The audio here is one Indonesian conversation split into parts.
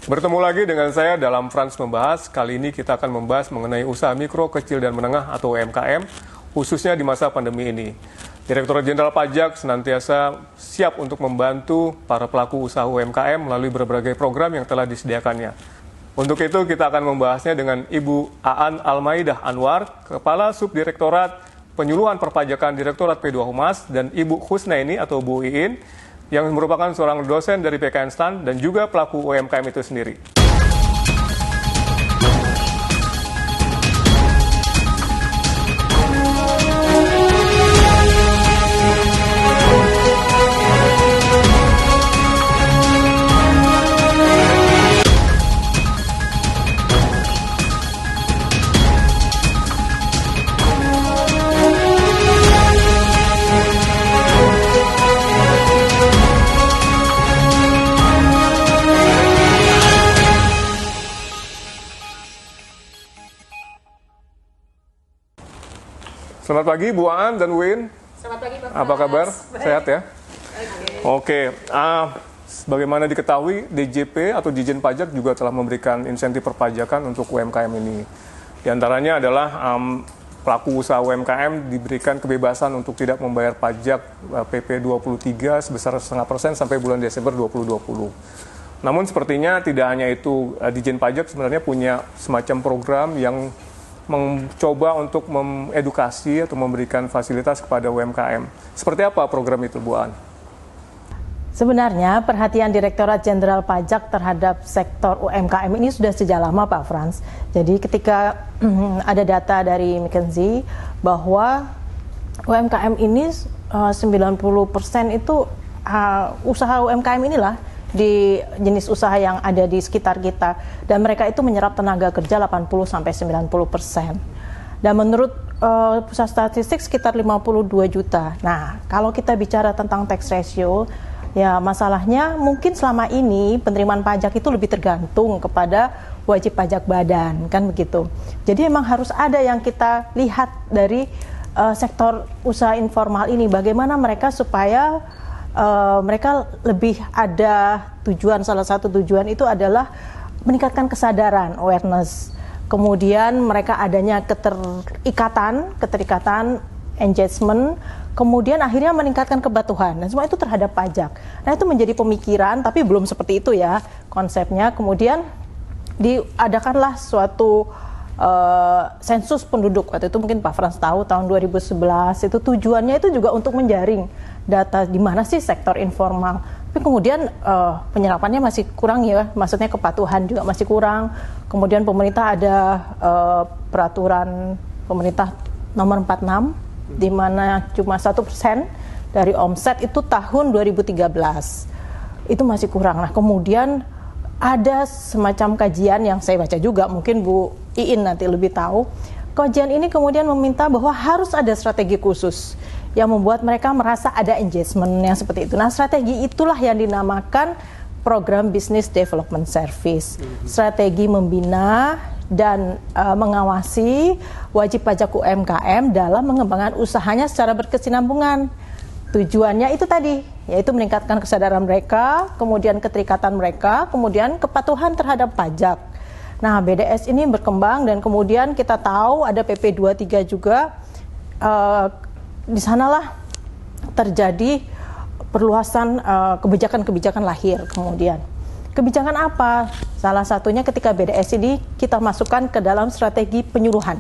Bertemu lagi dengan saya dalam Frans Membahas. Kali ini kita akan membahas mengenai usaha mikro, kecil, dan menengah atau UMKM, khususnya di masa pandemi ini. Direktorat Jenderal Pajak senantiasa siap untuk membantu para pelaku usaha UMKM melalui berbagai program yang telah disediakannya. Untuk itu kita akan membahasnya dengan Ibu Aan Almaidah Anwar, Kepala Subdirektorat Penyuluhan Perpajakan Direktorat P2 Humas, dan Ibu Husnaini atau Bu Iin, yang merupakan seorang dosen dari PKN STAN dan juga pelaku UMKM itu sendiri. Selamat pagi Bu Aan dan Win. Selamat pagi Pak. Apa kabar? Baik. Sehat ya? Oke. Sebagaimana diketahui, DJP atau Dijen Pajak juga telah memberikan insentif perpajakan untuk UMKM ini. Di antaranya adalah pelaku usaha UMKM diberikan kebebasan untuk tidak membayar pajak PP 23 sebesar 0,5% sampai bulan Desember 2020. Namun sepertinya tidak hanya itu, Dijen Pajak sebenarnya punya semacam program yang mencoba untuk mengedukasi atau memberikan fasilitas kepada UMKM. Seperti apa program itu, Bu Aan? Sebenarnya perhatian Direktorat Jenderal Pajak terhadap sektor UMKM ini sudah sejak lama, Pak Frans. Jadi ketika ada data dari McKinsey bahwa UMKM ini 90% itu usaha UMKM inilah di jenis usaha yang ada di sekitar kita, dan mereka itu menyerap tenaga kerja 80-90%. Dan menurut pusat statistik sekitar 52 juta. Nah, kalau kita bicara tentang tax ratio, ya masalahnya mungkin selama ini penerimaan pajak itu lebih tergantung kepada wajib pajak badan, kan begitu. Jadi memang harus ada yang kita lihat dari sektor usaha informal ini, bagaimana mereka supaya mereka lebih ada tujuan. Salah satu tujuan itu adalah meningkatkan kesadaran, awareness. Kemudian mereka adanya keterikatan, engagement, kemudian akhirnya meningkatkan kepatuhan. Dan semua itu terhadap pajak. Nah, itu menjadi pemikiran, tapi belum seperti itu ya konsepnya. Kemudian diadakanlah suatu sensus penduduk. Waktu itu mungkin Pak Frans tahu, tahun 2011 itu tujuannya itu juga untuk menjaring data di mana sih sektor informal. Tapi kemudian penyerapannya masih kurang ya, maksudnya kepatuhan juga masih kurang. Kemudian pemerintah ada peraturan pemerintah nomor 46 di mana cuma 1% dari omset itu tahun 2013. Itu masih kurang. Nah, kemudian ada semacam kajian yang saya baca juga, mungkin Bu Iin nanti lebih tahu. Kajian ini kemudian meminta bahwa harus ada strategi khusus yang membuat mereka merasa ada engagement yang seperti itu. Nah, strategi itulah yang dinamakan program Business Development Service. Strategi membina dan mengawasi wajib pajak UMKM dalam mengembangkan usahanya secara berkesinambungan. Tujuannya itu tadi, yaitu meningkatkan kesadaran mereka, kemudian keterikatan mereka, kemudian kepatuhan terhadap pajak. Nah, BDS ini berkembang dan kemudian kita tahu ada PP 23 juga. Di sanalah terjadi perluasan kebijakan-kebijakan lahir. Kemudian kebijakan apa? Salah satunya ketika BDS ini kita masukkan ke dalam strategi penyuluhan.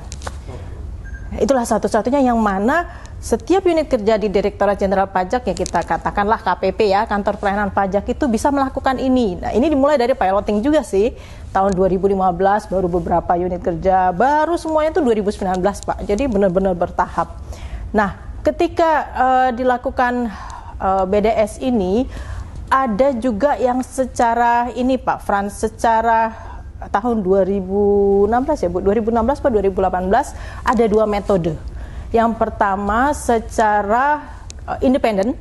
Itulah satu-satunya yang mana setiap unit kerja di Direktorat Jenderal Pajak, ya kita katakanlah KPP ya, Kantor Pelayanan Pajak itu bisa melakukan ini. Nah, ini dimulai dari piloting juga sih. Tahun 2015 baru beberapa unit kerja, baru semuanya itu 2019 Pak. Jadi benar-benar bertahap. Nah, ketika dilakukan BDS ini, ada juga yang secara ini Pak Frans, secara tahun 2016 ya Bu, 2016 atau 2018 ada dua metode. Yang pertama secara independen,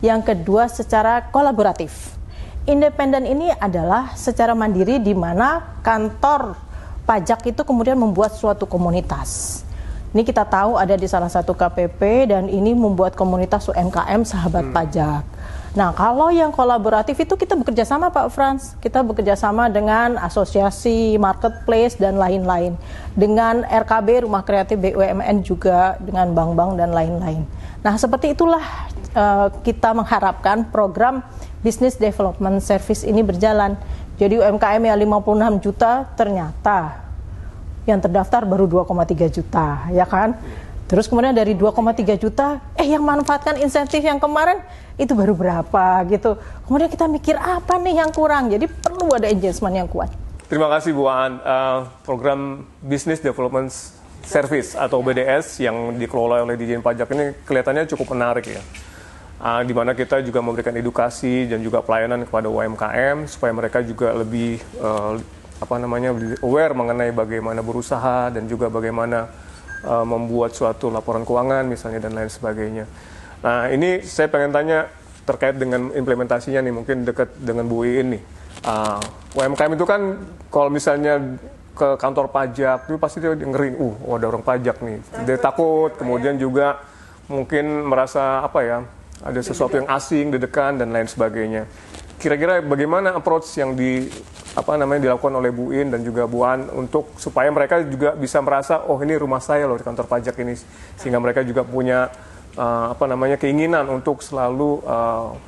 yang kedua secara kolaboratif. Independen ini adalah secara mandiri di mana kantor pajak itu kemudian membuat suatu komunitas. Ini kita tahu ada di salah satu KPP dan ini membuat komunitas UMKM sahabat pajak. Nah, kalau yang kolaboratif itu kita bekerja sama Pak Frans. Kita bekerja sama dengan asosiasi, marketplace, dan lain-lain. Dengan RKB, Rumah Kreatif BUMN juga, dengan bank-bank dan lain-lain. Nah, seperti itulah kita mengharapkan program Business Development Service ini berjalan. Jadi UMKM yang 56 juta ternyata yang terdaftar baru 2,3 juta, ya kan? Terus kemudian dari 2,3 juta, yang manfaatkan insentif yang kemarin itu baru berapa gitu. Kemudian kita mikir apa nih yang kurang, jadi perlu ada engagement yang kuat. Terima kasih Bu Aan. Program Business Development Service atau BDS yang dikelola oleh Ditjen Pajak ini kelihatannya cukup menarik ya. Di mana kita juga memberikan edukasi dan juga pelayanan kepada UMKM supaya mereka juga lebih aware mengenai bagaimana berusaha dan juga bagaimana membuat suatu laporan keuangan misalnya dan lain sebagainya. Nah, ini saya pengen tanya terkait dengan implementasinya nih, mungkin dekat dengan Bu Iin nih. UMKM itu kan kalau misalnya ke kantor pajak itu pasti dia dengerin, ada orang pajak nih. Dia takut, kemudian juga mungkin merasa ada sesuatu yang asing, deg-degan dan lain sebagainya. Kira-kira bagaimana approach yang dilakukan oleh Bu In dan juga Bu An untuk supaya mereka juga bisa merasa ini rumah saya loh di kantor pajak ini, sehingga mereka juga punya keinginan untuk selalu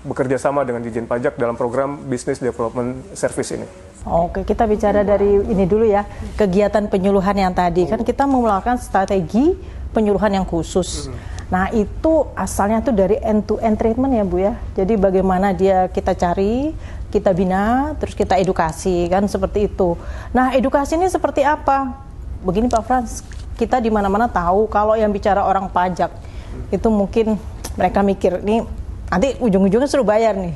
bekerja sama dengan Ditjen Pajak dalam program Business Development Service ini. Oke, kita bicara dari ini dulu ya, kegiatan penyuluhan yang tadi. Kan kita mau melakukan strategi penyuluhan yang khusus. Nah, itu asalnya tuh dari end-to-end treatment ya Bu ya. Jadi bagaimana kita cari, kita bina, terus kita edukasi, kan seperti itu. Nah, edukasi ini seperti apa? Begini Pak Frans, kita di mana-mana tahu kalau yang bicara orang pajak, itu mungkin mereka mikir, nih nanti ujung-ujungnya suruh bayar nih.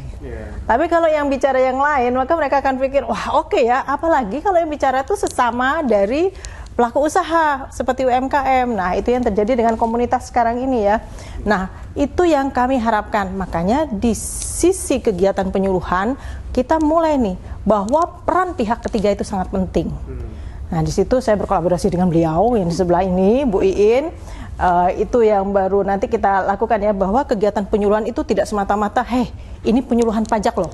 Tapi kalau yang bicara yang lain, maka mereka akan pikir, wah oke ya, apalagi kalau yang bicara itu sesama dari pelaku usaha seperti UMKM. Nah, itu yang terjadi dengan komunitas sekarang ini ya. Nah, itu yang kami harapkan. Makanya di sisi kegiatan penyuluhan kita mulai nih bahwa peran pihak ketiga itu sangat penting. Nah, di situ saya berkolaborasi dengan beliau yang di sebelah ini, Bu Iin. Itu yang baru nanti kita lakukan ya, bahwa kegiatan penyuluhan itu tidak semata-mata, ini penyuluhan pajak loh.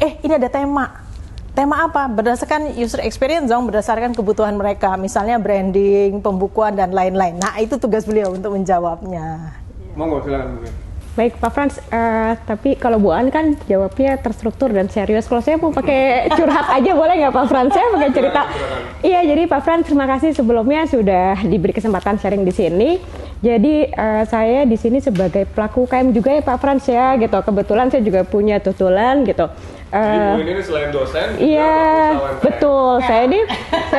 Ini ada tema. Tema apa? Berdasarkan user experience dong, berdasarkan kebutuhan mereka. Misalnya branding, pembukuan, dan lain-lain. Nah, itu tugas beliau untuk menjawabnya. Monggo, silakan Bu. Baik Pak Frans, tapi kalau Bu An kan jawabnya terstruktur dan serius. Kalau saya mau pakai curhat aja boleh nggak Pak Frans? Saya pakai cerita. Iya, jadi Pak Frans terima kasih sebelumnya sudah diberi kesempatan sharing di sini. Jadi saya di sini sebagai pelaku UKM juga ya Pak Frans ya, gitu. Kebetulan saya juga punya tutulan gitu. Jadi Bu ini selain dosen, iya betul. Saya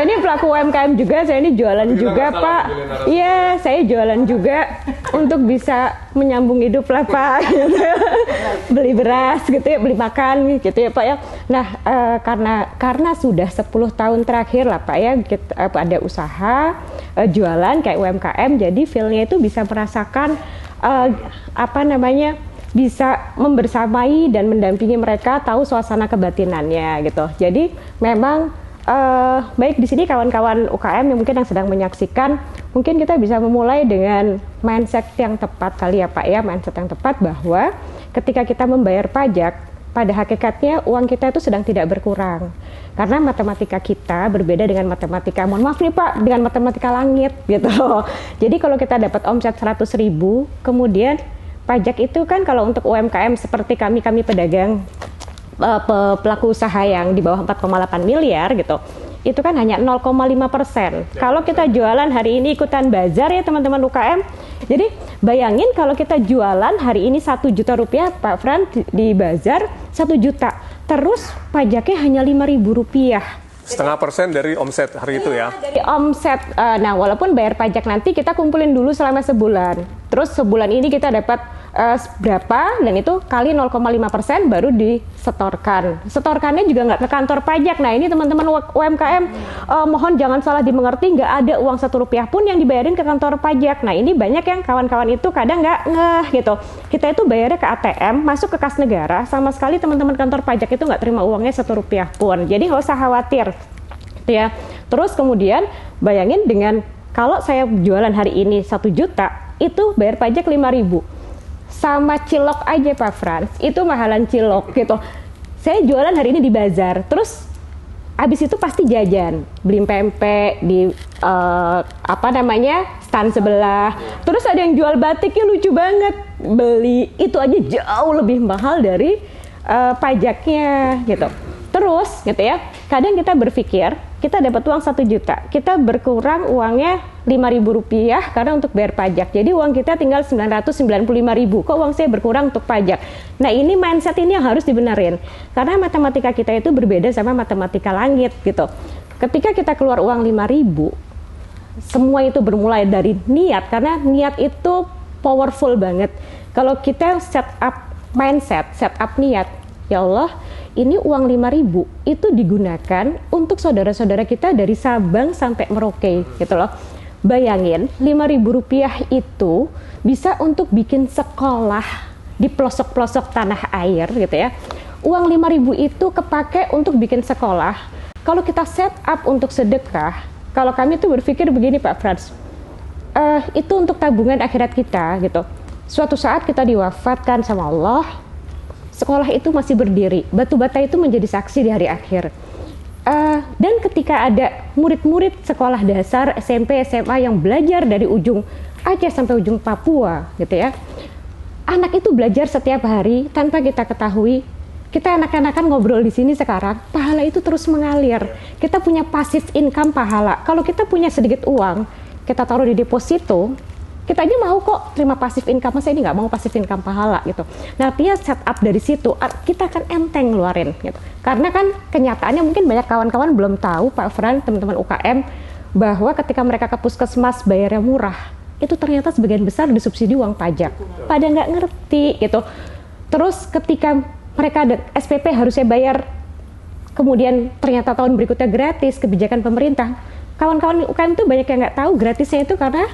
ini pelaku UMKM juga. Saya ini jualan juga Pak. Iya, saya jualan juga untuk bisa menyambung hidup lah Pak. Gitu. Beli beras gitu ya, beli makan gitu ya Pak ya. Nah karena sudah 10 tahun terakhir lah Pak ya, kita, ada usaha jualan kayak UMKM. Jadi feel-nya itu bisa merasakan bisa membersamai dan mendampingi mereka, tahu suasana kebatinannya gitu. Jadi memang baik di sini kawan-kawan UKM yang mungkin yang sedang menyaksikan, mungkin kita bisa memulai dengan mindset yang tepat kali ya Pak ya, mindset yang tepat bahwa ketika kita membayar pajak, pada hakikatnya uang kita itu sedang tidak berkurang. Karena matematika kita berbeda dengan matematika, mohon maaf nih Pak, dengan matematika langit gitu. Jadi kalau kita dapat omset 100.000, kemudian pajak itu kan kalau untuk UMKM seperti kami pedagang, pelaku usaha yang di bawah 4,8 miliar gitu, itu kan hanya 0,5%. Kalau kita jualan hari ini ikutan bazar ya teman-teman UKM, jadi bayangin kalau kita jualan hari ini 1 juta rupiah Pak Fran di bazar 1 juta, terus pajaknya hanya 5.000 rupiah. 0,5% dari omset hari itu ya? Dari omset, nah walaupun bayar pajak nanti kita kumpulin dulu selama sebulan. Terus sebulan ini kita dapat berapa, dan itu kali 0,5% baru disetorkan. Setorkannya juga nggak ke kantor pajak. Nah ini teman-teman UMKM, mohon jangan salah dimengerti, nggak ada uang 1 rupiah pun yang dibayarin ke kantor pajak. Nah ini banyak yang kawan-kawan itu kadang nggak ngeh gitu. Kita itu bayarnya ke ATM, masuk ke kas negara, sama sekali teman-teman kantor pajak itu nggak terima uangnya 1 rupiah pun. Jadi nggak usah khawatir. Ya. Terus kemudian bayangin dengan kalau saya jualan hari ini 1 juta, itu bayar pajak 5.000. sama cilok aja Pak Frans, itu mahalan cilok gitu. Saya jualan hari ini di bazar, terus abis itu pasti jajan, beli pempek di stand sebelah. Terus ada yang jual batiknya lucu banget, beli itu aja jauh lebih mahal dari pajaknya gitu. Terus gitu ya, kadang kita berpikir kita dapat uang 1 juta, kita berkurang uangnya Rp5.000 karena untuk bayar pajak. Jadi uang kita tinggal 995.000. Kok uang saya berkurang untuk pajak? Nah ini mindset ini yang harus dibenerin. Karena matematika kita itu berbeda sama matematika langit gitu. Ketika kita keluar uang 5.000, semua itu bermulai dari niat, karena niat itu powerful banget. Kalau kita set up mindset, set up niat, ya Allah, ini uang 5.000 itu digunakan untuk saudara-saudara kita dari Sabang sampai Merauke gitu loh. Bayangin Rp5.000 itu bisa untuk bikin sekolah di pelosok-pelosok tanah air gitu ya. Uang 5.000 itu kepake untuk bikin sekolah. Kalau kita set up untuk sedekah, kalau kami tuh berpikir begini Pak Frans, itu untuk tabungan akhirat kita gitu. Suatu saat kita diwafatkan sama Allah, sekolah itu masih berdiri, batu bata itu menjadi saksi di hari akhir. Dan ketika ada murid-murid sekolah dasar, SMP, SMA yang belajar dari ujung Aceh sampai ujung Papua gitu ya, anak itu belajar setiap hari tanpa kita ketahui. Kita anak-anakan ngobrol di sini sekarang, pahala itu terus mengalir. Kita punya passive income pahala. Kalau kita punya sedikit uang, kita taruh di deposito, kita aja mau kok terima passive income, masa ini nggak mau passive income pahala gitu. Nah artinya set up dari situ, kita akan enteng ngeluarin gitu. Karena kan kenyataannya mungkin banyak kawan-kawan belum tahu Pak Fran, teman-teman UKM, bahwa ketika mereka ke puskesmas bayarnya murah, itu ternyata sebagian besar disubsidi uang pajak. Pada nggak ngerti gitu. Terus ketika mereka ada SPP harusnya bayar, kemudian ternyata tahun berikutnya gratis, kebijakan pemerintah. Kawan-kawan UKM itu banyak yang nggak tahu gratisnya itu karena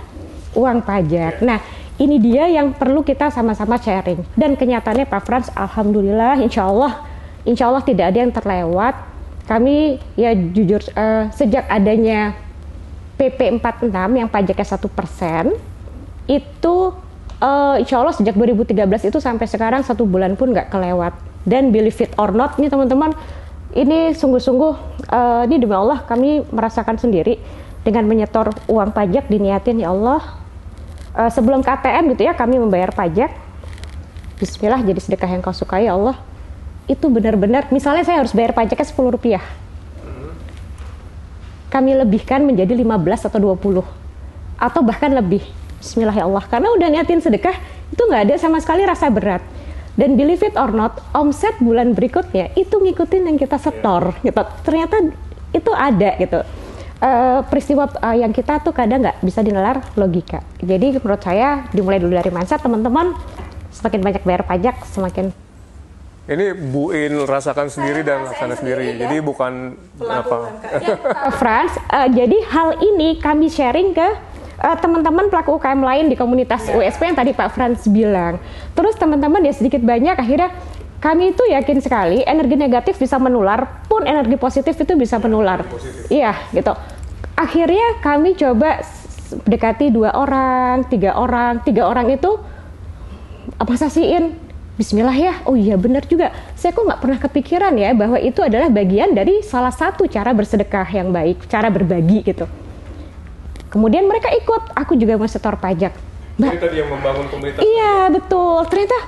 uang pajak. Nah, ini dia yang perlu kita sama-sama sharing. Dan kenyataannya Pak Frans, alhamdulillah, insya Allah tidak ada yang terlewat. Kami ya jujur sejak adanya PP 46 yang pajaknya 1%, itu insya Allah sejak 2013 itu sampai sekarang 1 bulan pun nggak kelewat. Dan believe it or not, nih teman-teman, ini sungguh-sungguh ini demi Allah kami merasakan sendiri dengan menyetor uang pajak, diniatin ya Allah. Sebelum KTM gitu ya, kami membayar pajak. Bismillah, jadi sedekah yang kau sukai ya Allah. Itu benar-benar, misalnya saya harus bayar pajaknya Rp10. Kami lebihkan menjadi 15 atau 20. Atau bahkan lebih. Bismillah ya Allah. Karena udah niatin sedekah, itu nggak ada sama sekali rasa berat. Dan believe it or not, omset bulan berikutnya itu ngikutin yang kita setor. Gitu. Ternyata itu ada gitu. Peristiwa yang kita tuh kadang nggak bisa dinalar logika. Jadi menurut saya dimulai dulu dari mindset teman-teman. Semakin banyak bayar pajak, semakin. Ini Bu In rasakan sendiri dan laksana sendiri. Jadi bukan apa. Frans, jadi hal ini kami sharing ke teman-teman pelaku UKM lain di komunitas USP yang tadi Pak Frans bilang. Terus teman-teman ya sedikit banyak akhirnya kami itu yakin sekali energi negatif bisa menular, pun energi positif itu bisa menular. Iya, gitu. Akhirnya kami coba dekati 2 orang, 3 orang. 3 orang itu apa sasiin? Bismillah ya, oh iya benar juga. Saya kok nggak pernah kepikiran ya bahwa itu adalah bagian dari salah satu cara bersedekah yang baik, cara berbagi gitu. Kemudian mereka ikut, aku juga mau setor pajak. Jadi tadi yang membangun komunitas. Iya betul, ternyata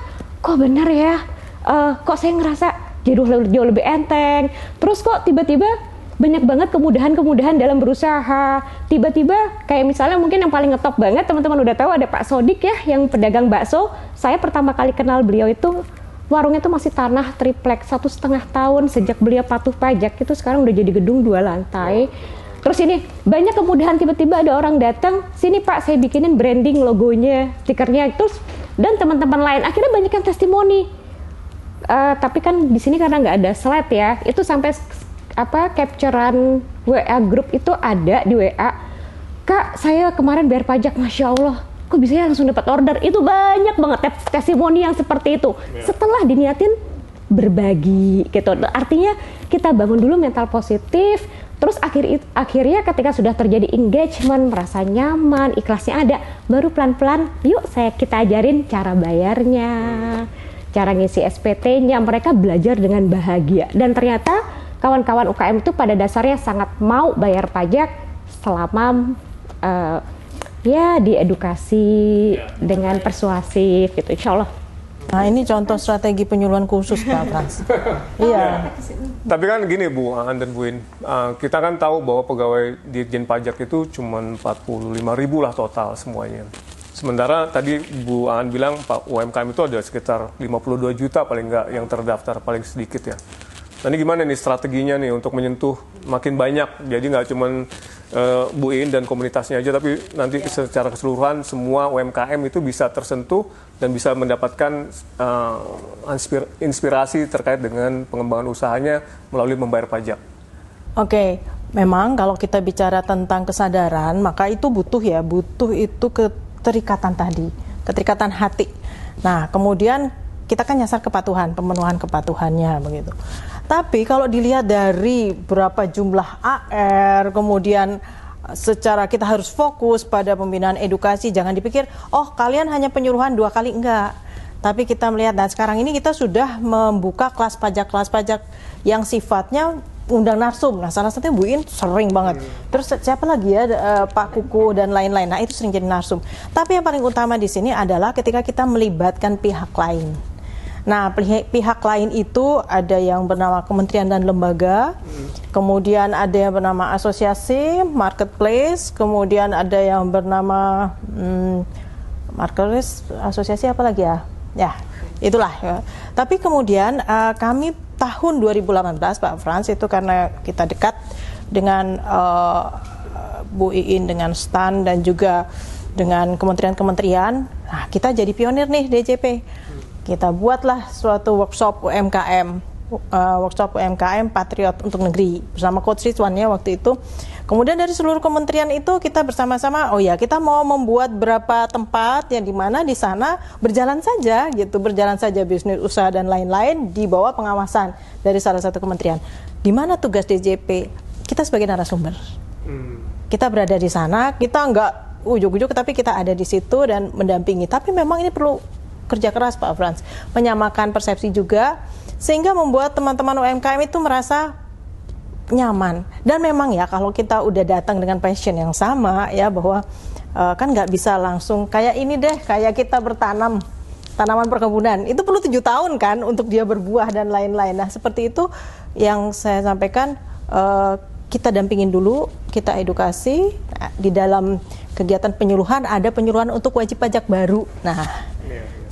kok benar ya. Kok saya ngerasa jauh lebih enteng. Terus kok tiba-tiba banyak banget kemudahan-kemudahan dalam berusaha. Tiba-tiba kayak misalnya mungkin yang paling ngetop banget teman-teman udah tahu ada Pak Sodik ya yang pedagang bakso. Saya pertama kali kenal beliau itu warungnya itu masih tanah triplek 1,5 tahun sejak beliau patuh pajak itu sekarang udah jadi gedung 2 lantai. Terus ini banyak kemudahan tiba-tiba ada orang datang, sini Pak saya bikinin branding logonya, stikernya terus dan teman-teman lain akhirnya banyak yang testimoni. Tapi kan di sini karena nggak ada slide ya, itu sampai capturean WA grup itu ada di WA. Kak, saya kemarin bayar pajak, masya Allah, kok bisa ya langsung dapat order? Itu banyak banget testimoni yang seperti itu. Setelah diniatin berbagi, gitu. Artinya kita bangun dulu mental positif, terus akhirnya ketika sudah terjadi engagement, merasa nyaman, ikhlasnya ada, baru pelan-pelan yuk kita ajarin cara bayarnya, cara ngisi SPT-nya, mereka belajar dengan bahagia. Dan ternyata kawan-kawan UKM itu pada dasarnya sangat mau bayar pajak selama ya diedukasi dengan persuasif gitu, insya Allah. Nah ini contoh strategi penyuluhan khusus Pak Frans. Iya. Tapi kan gini Bu Aan dan Bu In, kita kan tahu bahwa pegawai Ditjen Pajak itu cuma 45.000 lah total semuanya. Sementara tadi Bu Aan bilang Pak UMKM itu ada sekitar 52 juta paling nggak yang terdaftar, paling sedikit ya. Nah ini gimana nih strateginya nih untuk menyentuh makin banyak, jadi nggak cuma Bu In dan komunitasnya aja, tapi nanti secara keseluruhan semua UMKM itu bisa tersentuh dan bisa mendapatkan inspirasi terkait dengan pengembangan usahanya melalui membayar pajak. Oke, memang kalau kita bicara tentang kesadaran, maka itu butuh itu keterikatan tadi, keterikatan hati. Nah, kemudian kita kan nyasar kepatuhan, pemenuhan kepatuhannya begitu. Tapi kalau dilihat dari berapa jumlah AR, kemudian secara kita harus fokus pada pembinaan edukasi, jangan dipikir, oh kalian hanya penyuluhan 2 kali, enggak. Tapi kita melihat, dan sekarang ini kita sudah membuka kelas pajak yang sifatnya undang narsum. Nah salah satunya Bu In sering banget. Terus siapa lagi ya, Pak Kuku dan lain-lain. Nah itu sering jadi narsum. Tapi yang paling utama di sini adalah ketika kita melibatkan pihak lain. Nah, pihak lain itu ada yang bernama kementerian dan lembaga, kemudian ada yang bernama asosiasi, marketplace, kemudian ada yang bernama marketplace, asosiasi apa lagi ya? Ya, itulah. Ya. Tapi kemudian kami tahun 2018 Pak Frans itu karena kita dekat dengan Bu Iin dengan STAN dan juga dengan kementerian-kementerian, nah kita jadi pionir nih DJP. Kita buatlah suatu workshop UMKM Patriot untuk Negeri bersama Coach Ridwan ya waktu itu. Kemudian dari seluruh kementerian itu kita bersama-sama, oh ya kita mau membuat berapa tempat yang dimana di sana berjalan saja bisnis usaha dan lain-lain di bawah pengawasan dari salah satu kementerian. Di mana tugas DJP? Kita sebagai narasumber. Kita berada di sana, kita nggak ujuk-ujuk tapi kita ada di situ dan mendampingi. Tapi memang ini perlu kerja keras Pak Frans, menyamakan persepsi juga sehingga membuat teman-teman UMKM itu merasa nyaman. Dan memang ya kalau kita udah datang dengan passion yang sama ya bahwa kan nggak bisa langsung kayak ini deh, kayak kita bertanam tanaman perkebunan itu perlu 7 tahun kan untuk dia berbuah dan lain-lain. Nah seperti itu yang saya sampaikan, kita dampingin dulu, kita edukasi. Nah, di dalam kegiatan penyuluhan ada penyuluhan untuk wajib pajak baru. Nah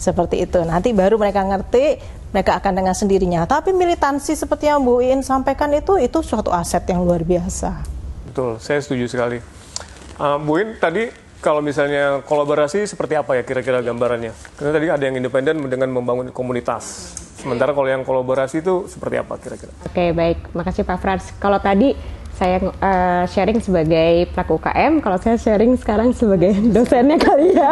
seperti itu, nanti baru mereka ngerti, mereka akan dengan sendirinya. Tapi militansi seperti yang Bu In sampaikan itu suatu aset yang luar biasa. Betul, saya setuju sekali. Bu In, tadi kalau misalnya kolaborasi seperti apa ya kira-kira gambarannya? Karena tadi ada yang independen dengan membangun komunitas. Sementara kalau yang kolaborasi itu seperti apa kira-kira? Oke, baik. Makasih Pak Frans. Kalau tadi saya sharing sebagai pelaku UKM, kalau saya sharing sekarang sebagai dosennya kali ya.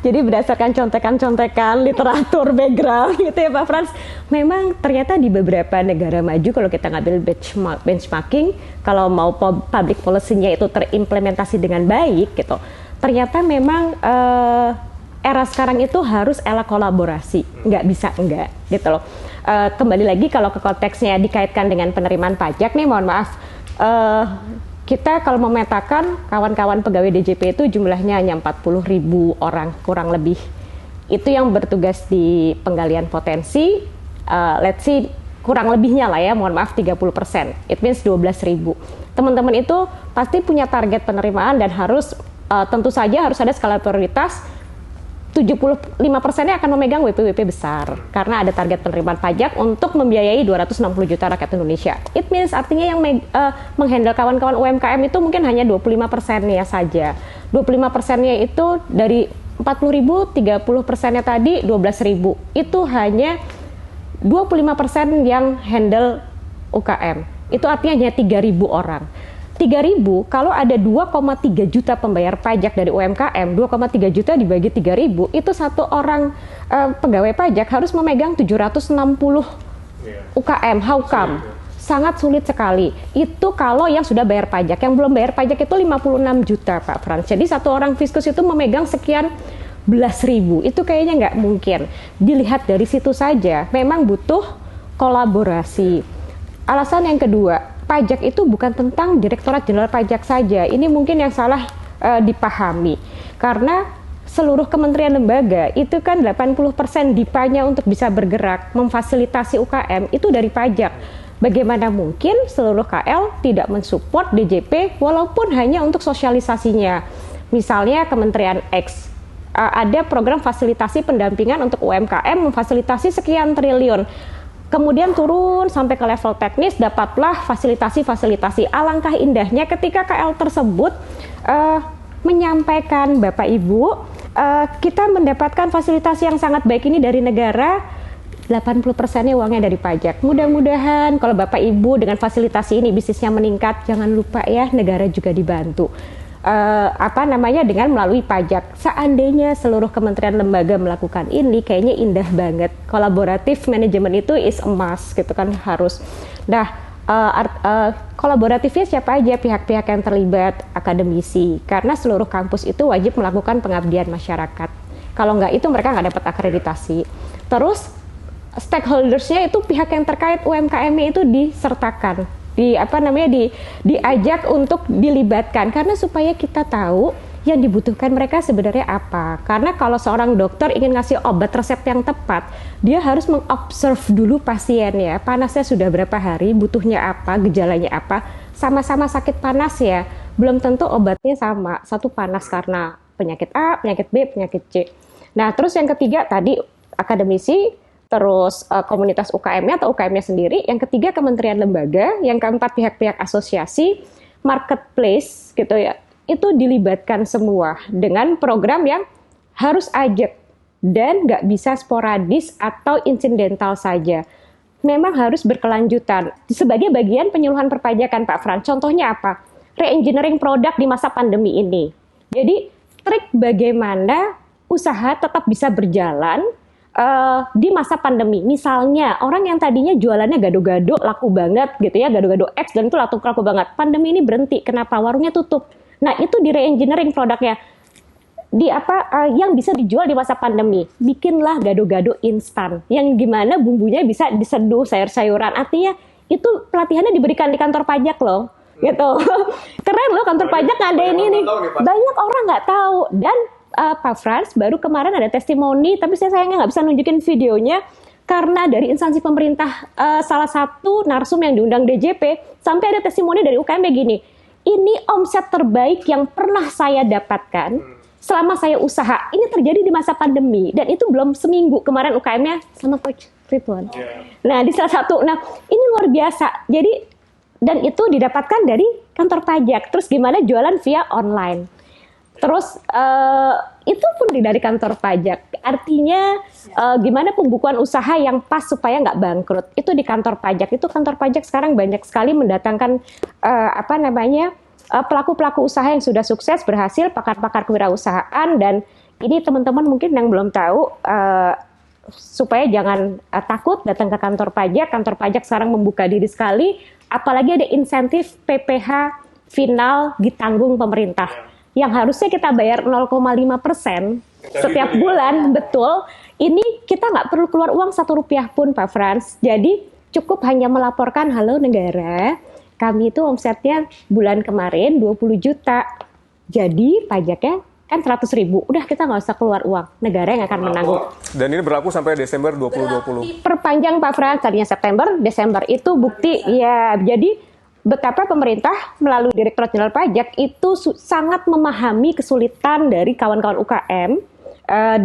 Jadi berdasarkan contekan-contekan literatur background gitu ya Pak Frans, memang ternyata di beberapa negara maju kalau kita ngambil benchmarking, kalau mau public policy-nya itu terimplementasi dengan baik gitu, ternyata memang era sekarang itu harus era kolaborasi, nggak bisa enggak gitu loh. Kembali lagi kalau ke konteksnya dikaitkan dengan penerimaan pajak nih, mohon maaf, kita kalau memetakan kawan-kawan pegawai DJP itu jumlahnya hanya 40.000 orang kurang lebih. Itu yang bertugas di penggalian potensi, let's see kurang lebihnya lah ya, mohon maaf 30%, it means 12.000. Teman-teman itu pasti punya target penerimaan dan harus tentu saja harus ada skala prioritas. 75%-nya akan memegang WP-WP besar karena ada target penerimaan pajak untuk membiayai 260 juta rakyat Indonesia. It means artinya yang menghandle kawan-kawan UMKM itu mungkin hanya 25%-nya saja. 25%-nya itu dari 40.000, 30%-nya tadi 12.000. Itu hanya 25% yang handle UKM. Itu artinya hanya 3.000 orang. 3.000, kalau ada 2,3 juta pembayar pajak dari UMKM, 2,3 juta dibagi 3.000, itu satu orang pegawai pajak harus memegang 760 UKM, HAUKAM. sangat sulit sekali. Itu kalau yang sudah bayar pajak. Yang belum bayar pajak itu 56 juta Pak Frans. Jadi satu orang fiskus itu memegang sekian belas ribu. Itu kayaknya nggak mungkin. Dilihat dari situ saja, memang butuh kolaborasi. Alasan yang kedua, pajak itu bukan tentang Direktorat Jenderal Pajak saja. Ini mungkin yang salah dipahami. Karena seluruh kementerian lembaga itu kan 80% dipanya untuk bisa bergerak, memfasilitasi UKM itu dari pajak. Bagaimana mungkin seluruh KL tidak mensupport DJP walaupun hanya untuk sosialisasinya. Misalnya Kementerian X, ada program fasilitasi pendampingan untuk UMKM memfasilitasi sekian triliun. Kemudian turun sampai ke level teknis, dapatlah fasilitasi-fasilitasi. Alangkah indahnya ketika KL tersebut menyampaikan Bapak Ibu, kita mendapatkan fasilitas yang sangat baik ini dari negara, 80%-nya uangnya dari pajak. Mudah-mudahan kalau Bapak Ibu dengan fasilitasi ini bisnisnya meningkat, jangan lupa ya negara juga dibantu. Dengan melalui pajak. Seandainya seluruh kementerian lembaga melakukan ini, kayaknya indah banget. Kolaboratif manajemen itu is a must gitu kan, harus. Nah, kolaboratifnya siapa aja pihak-pihak yang terlibat? Akademisi, karena seluruh kampus itu wajib melakukan pengabdian masyarakat. Kalau nggak itu mereka nggak dapat akreditasi. Terus stakeholders-nya itu pihak yang terkait UMKM-nya itu disertakan, diajak untuk dilibatkan, karena supaya kita tahu yang dibutuhkan mereka sebenarnya apa. Karena kalau seorang dokter ingin ngasih obat resep yang tepat, dia harus mengobserv dulu pasiennya, panasnya sudah berapa hari, butuhnya apa, gejalanya apa, sama-sama sakit panas ya, belum tentu obatnya sama, satu panas karena penyakit A, penyakit B, penyakit C. Nah terus yang ketiga tadi akademisi, terus komunitas UKM-nya atau UKM-nya sendiri, yang ketiga kementerian lembaga, yang keempat pihak-pihak asosiasi, marketplace gitu ya, itu dilibatkan semua dengan program yang harus ajak dan nggak bisa sporadis atau insidental saja. Memang harus berkelanjutan sebagai bagian penyuluhan perpajakan Pak Frans. Contohnya apa? Re-engineering produk di masa pandemi ini. Jadi trik bagaimana usaha tetap bisa berjalan di masa pandemi. Misalnya orang yang tadinya jualannya gado-gado laku banget gitu ya, gado-gado X dan itu laku banget. Pandemi ini berhenti, kenapa? Warungnya tutup. Nah itu di re-engineering produknya, yang bisa dijual di masa pandemi. Bikinlah gado-gado instan, yang gimana bumbunya bisa diseduh sayur-sayuran. Artinya itu pelatihannya diberikan di kantor pajak loh, gitu. Keren loh kantor pajak ngadain ini. Banyak orang nggak tahu. Dan Pak Frans baru kemarin ada testimoni, tapi saya sayangnya nggak bisa nunjukin videonya karena dari instansi pemerintah salah satu narsum yang diundang DJP sampai ada testimoni dari UKM begini. Ini omset terbaik yang pernah saya dapatkan selama saya usaha. Ini terjadi di masa pandemi dan itu belum seminggu. Kemarin UKM-nya sama Coach Ridwan. Nah, di salah satu. Nah, ini luar biasa. Jadi dan itu didapatkan dari kantor pajak. Terus gimana jualan via online. Terus itu pun dari kantor pajak. Artinya gimana pembukuan usaha yang pas supaya nggak bangkrut. Itu di kantor pajak. Itu kantor pajak sekarang banyak sekali mendatangkan pelaku-pelaku usaha yang sudah sukses, berhasil, pakar-pakar kewirausahaan. Dan ini teman-teman mungkin yang belum tahu, supaya jangan takut datang ke kantor pajak. Kantor pajak sekarang membuka diri sekali. Apalagi ada insentif PPh final ditanggung pemerintah. Yang harusnya kita bayar 0,5% setiap bulan, betul. Ini kita nggak perlu keluar uang Rp1 pun, Pak Frans. Jadi cukup hanya melaporkan, halo negara, kami itu omsetnya bulan kemarin 20 juta. Jadi pajaknya kan 100.000. Udah kita nggak usah keluar uang, negara yang akan menanggung. Dan ini berlaku sampai Desember 2020. Perpanjang Pak Frans, tadinya September, Desember itu bukti ya. Jadi betapa pemerintah melalui Direktorat Jenderal Pajak itu sangat memahami kesulitan dari kawan-kawan UKM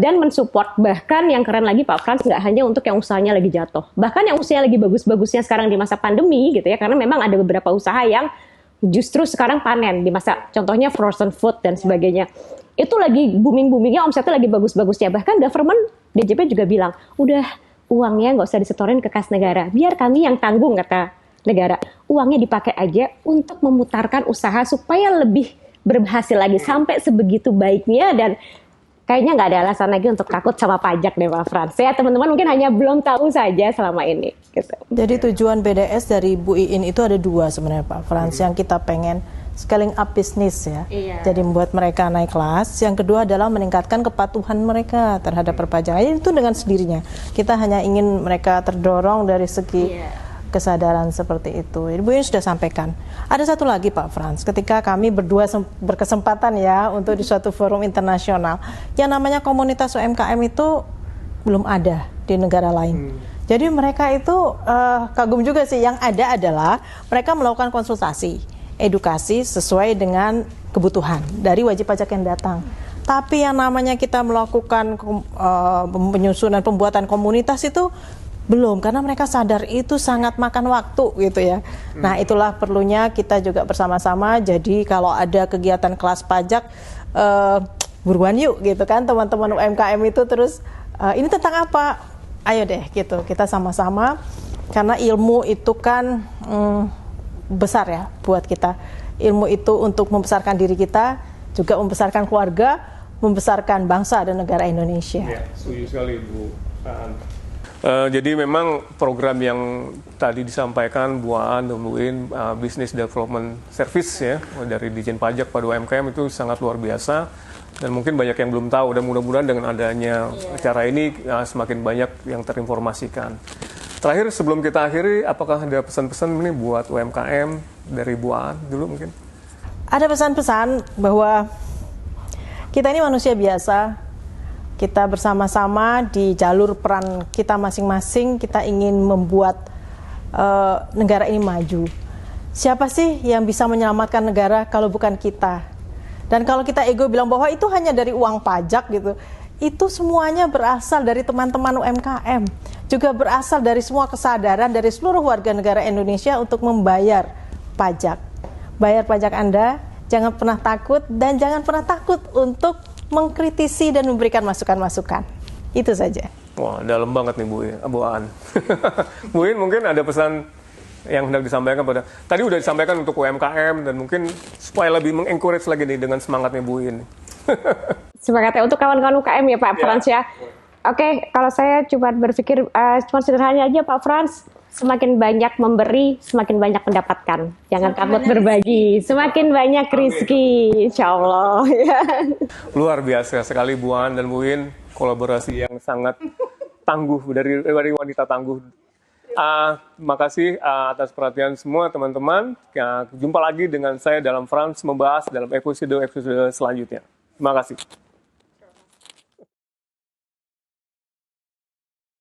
dan mensupport. Bahkan yang keren lagi Pak Frans, nggak hanya untuk yang usahanya lagi jatuh, bahkan yang usahanya lagi bagus-bagusnya sekarang di masa pandemi gitu ya, karena memang ada beberapa usaha yang justru sekarang panen di masa, contohnya frozen food dan sebagainya. Itu lagi booming-boomingnya, omsetnya lagi bagus-bagusnya. Bahkan government, DJP juga bilang, udah uangnya nggak usah disetorin ke kas negara, biar kami yang tanggung, kata negara. Uangnya dipakai aja untuk memutarkan usaha supaya lebih berhasil lagi, sampai sebegitu baiknya. Dan kayaknya nggak ada alasan lagi untuk takut sama pajak deh Pak Frans. Ya teman-teman mungkin hanya belum tahu saja selama ini. Gitu. Jadi tujuan BDS dari Bu Iin itu ada dua sebenarnya Pak Frans. Yang kita pengen scaling up bisnis ya. Iya. Jadi membuat mereka naik kelas. Yang kedua adalah meningkatkan kepatuhan mereka terhadap perpajakan. Itu dengan sendirinya. Kita hanya ingin mereka terdorong dari segi kesadaran seperti itu. Ibu Iin sudah sampaikan. Ada satu lagi Pak Frans, ketika kami berdua berkesempatan ya untuk di suatu forum internasional, yang namanya komunitas UMKM itu belum ada di negara lain. Jadi mereka itu kagum juga sih, yang ada adalah mereka melakukan konsultasi, edukasi sesuai dengan kebutuhan dari wajib pajak yang datang. Tapi yang namanya kita melakukan penyusunan pembuatan komunitas itu belum, karena mereka sadar itu sangat makan waktu gitu ya. Nah itulah perlunya kita juga bersama-sama. Jadi kalau ada kegiatan kelas pajak, buruan yuk gitu kan teman-teman UMKM itu terus ini tentang apa? Ayo deh gitu, kita sama-sama. Karena ilmu itu kan besar ya buat kita. Ilmu itu untuk membesarkan diri kita, juga membesarkan keluarga, membesarkan bangsa dan negara Indonesia. Ya, setuju sekali Bu Aan. Jadi memang program yang tadi disampaikan Bu Aan dan Bu Iin, Business Development Service ya dari Ditjen Pajak pada UMKM itu sangat luar biasa dan mungkin banyak yang belum tahu dan mudah-mudahan dengan adanya acara ini semakin banyak yang terinformasikan. Terakhir sebelum kita akhiri, apakah ada pesan-pesan ini buat UMKM dari Bu Aan dulu mungkin? Ada pesan-pesan bahwa kita ini manusia biasa. Kita bersama-sama di jalur peran kita masing-masing, kita ingin membuat negara ini maju. Siapa sih yang bisa menyelamatkan negara kalau bukan kita? Dan kalau kita ego bilang bahwa itu hanya dari uang pajak gitu, itu semuanya berasal dari teman-teman UMKM. Juga berasal dari semua kesadaran dari seluruh warga negara Indonesia untuk membayar pajak. Bayar pajak Anda, jangan pernah takut dan jangan pernah takut untuk mengkritisi dan memberikan masukan-masukan. Itu saja. Wah, dalam banget nih Bu Aan. Bu Iin mungkin ada pesan yang hendak disampaikan pada, tadi udah disampaikan untuk UMKM dan mungkin supaya lebih mengencourage lagi nih dengan semangatnya Bu Iin. Semangatnya untuk kawan-kawan UKM ya Pak Frans ya. Oke, kalau saya cuma berpikir cuma sederhana aja Pak Frans. Semakin banyak memberi, semakin banyak mendapatkan. Jangan takut berbagi. Semakin banyak rezeki, insya Allah. Luar biasa sekali Bu Aan dan Bu Iin, kolaborasi yang sangat tangguh dari wanita tangguh. Terima kasih atas perhatian semua teman-teman. Jumpa lagi dengan saya dalam Frans membahas dalam episode selanjutnya. Terima kasih.